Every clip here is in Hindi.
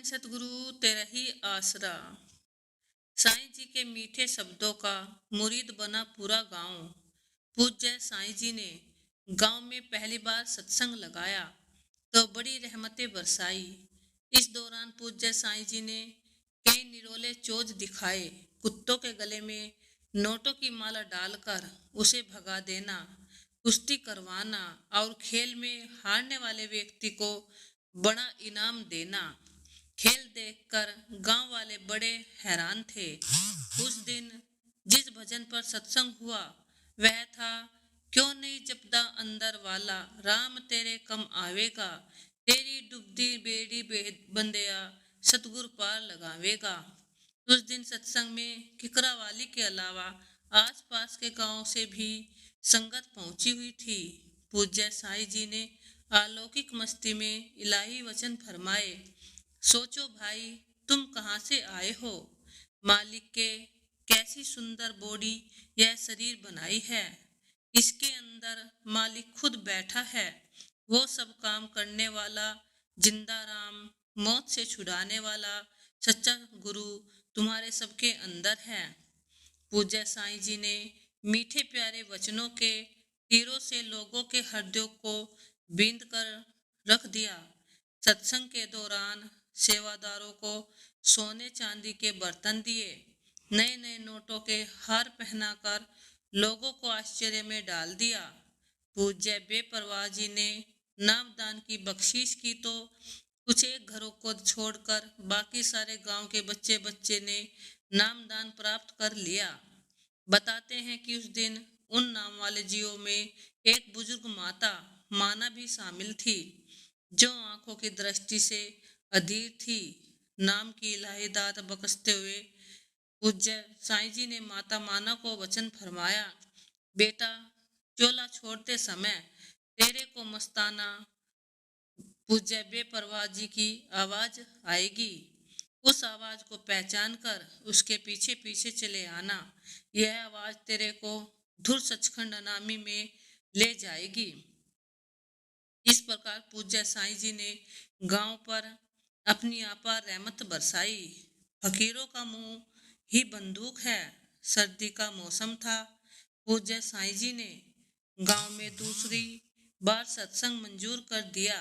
सतगुरु तेरा ही आसरा। साईं जी के मीठे शब्दों का मुरीद बना पूरा गांव। पूज्य साईं जी ने गांव में पहली बार सत्संग लगाया तो बड़ी रहमतें बरसाई। इस दौरान पूज्य साईं जी ने कई निरोले चोज दिखाए। कुत्तों के गले में नोटों की माला डालकर उसे भगा देना, कुश्ती करवाना और खेल में हारने वाले व्यक्ति को बड़ा इनाम देना। खेल देखकर गांव वाले बड़े हैरान थे। उस दिन जिस भजन पर सत्संग हुआ वह था, क्यों नहीं जपदा अंदर वाला, राम तेरे कम आवेगा, तेरी डूबदी बेड़ी बंदिया, सतगुर पार लगावेगा। उस दिन सत्संग में किकरावाली के अलावा आसपास के गांव से भी संगत पहुंची हुई थी। पूज्य साईं जी ने अलौकिक मस्ती में इलाही वचन फरमाए। सोचो भाई, तुम कहाँ से आए हो? मालिक के कैसी सुंदर बॉडी यह शरीर बनाई है। इसके अंदर मालिक खुद बैठा है। वो सब काम करने वाला जिंदा राम, मौत से छुड़ाने वाला सच्चा गुरु तुम्हारे सबके अंदर है। पूज्य साईं जी ने मीठे प्यारे वचनों के तीरों से लोगों के हृदयों को बींद कर रख दिया। सत्संग के दौरान सेवादारों को सोने चांदी के बर्तन दिए, नए नए नोटों के हार पहनाकर लोगों को आश्चर्य में डाल दिया। पूज्य बेपरवाह जी ने नामदान की बख्शीश की तो कुछ एक घरों को छोड़कर बाकी सारे गांव के बच्चे बच्चे ने नामदान प्राप्त कर लिया। बताते हैं कि उस दिन उन नाम वाले जीवों में एक बुजुर्ग माता माना भी शामिल थी, जो आंखों की दृष्टि से अधीर थी। नाम की इलाही दात बख्शते हुए पूज्य साईं जी ने माता माना को वचन फरमाया, बेटा, चोला छोड़ते समय तेरे को मस्ताना पूज्य बेपरवाह जी की आवाज आएगी। उस आवाज को पहचान कर उसके पीछे पीछे चले आना। यह आवाज तेरे को धुर सचखंड अनामी में ले जाएगी। इस प्रकार पूज्य साईं जी ने गांव पर अपनी अपार रहमत बरसाई। फकीरों का मुंह ही बंदूक है। सर्दी का मौसम था। पूज्य साईं जी ने गांव में दूसरी बार सत्संग मंजूर कर दिया।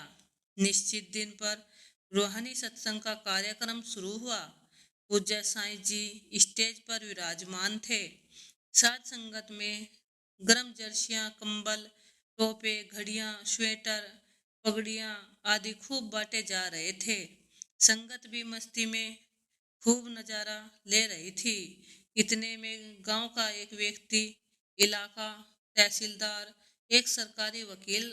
निश्चित दिन पर रूहानी सत्संग का कार्यक्रम शुरू हुआ। पूज्य साईं जी स्टेज पर विराजमान थे। साथ संगत में गर्म जर्सियां, कंबल, टोपे, घड़ियां, स्वेटर, पगड़ियां आदि खूब बांटे जा रहे थे। संगत भी मस्ती में खूब नजारा ले रही थी। इतने में गांव का एक व्यक्ति, इलाका तहसीलदार, एक सरकारी वकील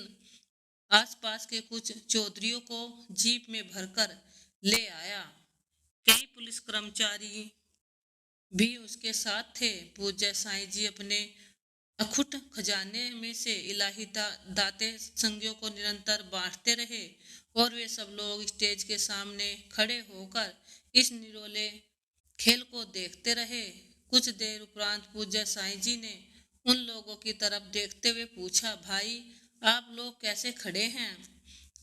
आसपास के कुछ चौधरियों को जीप में भरकर ले आया। कई पुलिस कर्मचारी भी उसके साथ थे। पूज्य साईं जी अपने अखुट खजाने में से इलाही दाते संगियों को निरंतर बांटते रहे और वे सब लोग स्टेज के सामने खड़े होकर इस निरोले खेल को देखते रहे। कुछ देर उपरांत पूज्य साईं जी ने उन लोगों की तरफ देखते हुए पूछा, भाई, आप लोग कैसे खड़े हैं?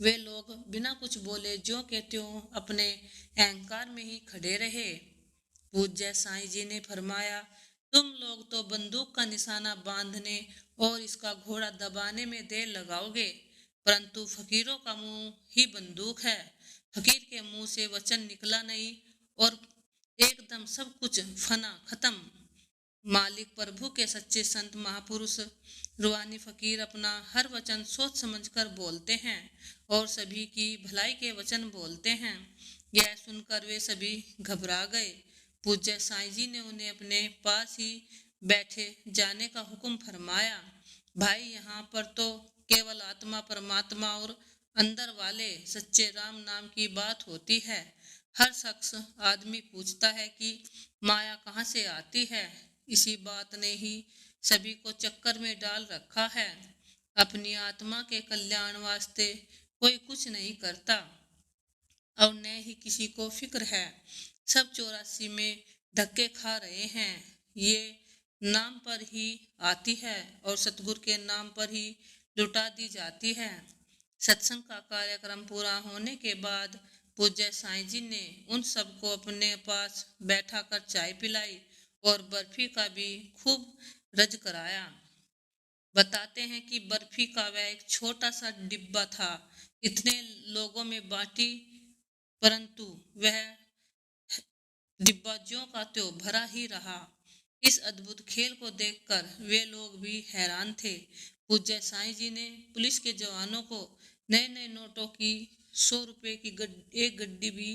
वे लोग बिना कुछ बोले ज्यों के त्यों अपने अहंकार में ही खड़े रहे। पूज्य साईं जी ने फरमाया, तुम लोग तो बंदूक का निशाना बांधने और इसका घोड़ा दबाने में देर लगाओगे, परंतु फकीरों का मुंह ही बंदूक है। फकीर के मुंह से वचन निकला नहीं और एकदम सब कुछ फना खत्म। मालिक प्रभु के सच्चे संत महापुरुष रूहानी फकीर अपना हर वचन सोच समझकर बोलते हैं और सभी की भलाई के वचन बोलते हैं। यह सुनकर वे सभी घबरा गए। पूज्य साईं जी ने उन्हें अपने पास ही बैठे जाने का हुक्म फरमाया। भाई, यहाँ पर तो केवल आत्मा परमात्मा और अंदर वाले सच्चे राम नाम की बात होती है। हर शख्स आदमी पूछता है कि माया कहाँ से आती है। इसी बात ने ही सभी को चक्कर में डाल रखा है। अपनी आत्मा के कल्याण वास्ते कोई कुछ नहीं करता और न ही किसी को फिक्र है। सब 84 में धक्के खा रहे हैं। ये नाम पर ही आती है और सतगुरु के नाम पर ही लुटा दी जाती है। सत्संग का कार्यक्रम पूरा होने के बाद पूज्य साईं जी ने उन सबको अपने पास बैठाकर चाय पिलाई और बर्फी का भी खूब रज कराया। बताते हैं कि बर्फी का वह एक छोटा सा डिब्बा था, इतने लोगों में बांटी, परंतु वह डिब्बा ज्यों का त्यों भरा ही रहा। इस अद्भुत खेल को देखकर वे लोग भी हैरान थे। पूज्य साईं जी ने पुलिस के जवानों को नए नए नोटों की 100 रुपए की एक गड्डी भी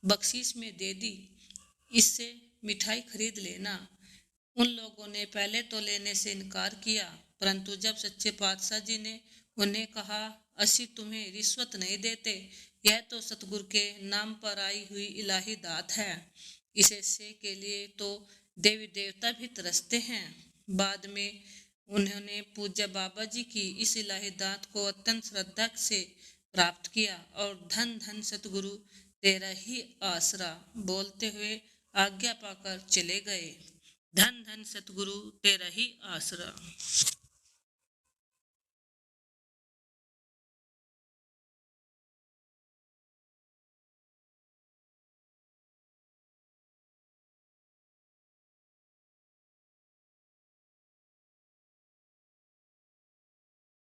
बख्शीश में दे दी। इससे मिठाई खरीद लेना। उन लोगों ने पहले तो लेने से इनकार किया, परंतु जब सच्चे पातशाह जी ने उन्हें कहा, असी तुम्हें रिश्वत नहीं देते, यह तो सतगुरु के नाम पर आई हुई इलाही दात है, इसे से के लिए तो देवी देवता भी तरसते हैं। बाद में उन्होंने पूज्य बाबा जी की इस इलाही दात को अत्यंत श्रद्धा से प्राप्त किया और धन धन सतगुरु तेरा ही आसरा बोलते हुए आज्ञा पाकर चले गए। धन धन सतगुरु तेरा ही आसरा।